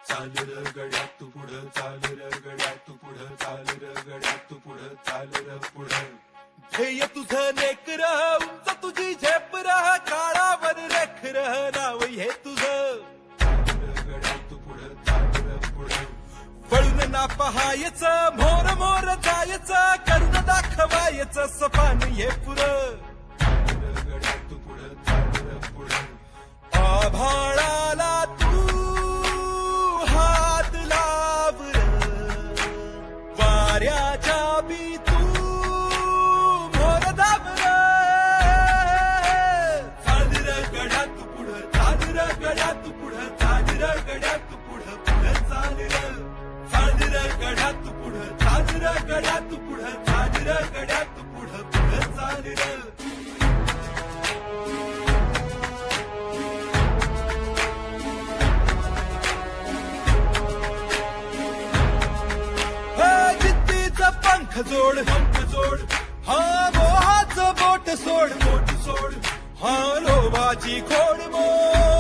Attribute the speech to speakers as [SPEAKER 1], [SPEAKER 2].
[SPEAKER 1] चाल र गड्या तू पुढं चाल र गड्या तू पुढं चाल र गड्या तू पुढं चाल र पुढं ध्येय तुझं नेकर उंच तुझी झेप रह काळावर रेखर नाव हे तुझं चाल र गड्या तू पुढं चाल र पुढं वळून ना पहायचं मोर मोर जायचं करून दाखवायचं सपान हे पुरं चाल र गड्या तू पुढं चाल र पुढं आभाळाला तू हात लाव र वाऱ्याच्या बी तू मोर दाब र चाल र गड्या तू पुढं चाल र गड्या तू पुढं चाल र गड्या तू पुढं पुढं चाल र चाल र गड्या तू पुढं चाल र गड्या तू पुढं चाल र गड्या तू पुढं पुढं चाल र पंख जोड हा मोहाचं बोट सोड हा लोभाची खोड मोड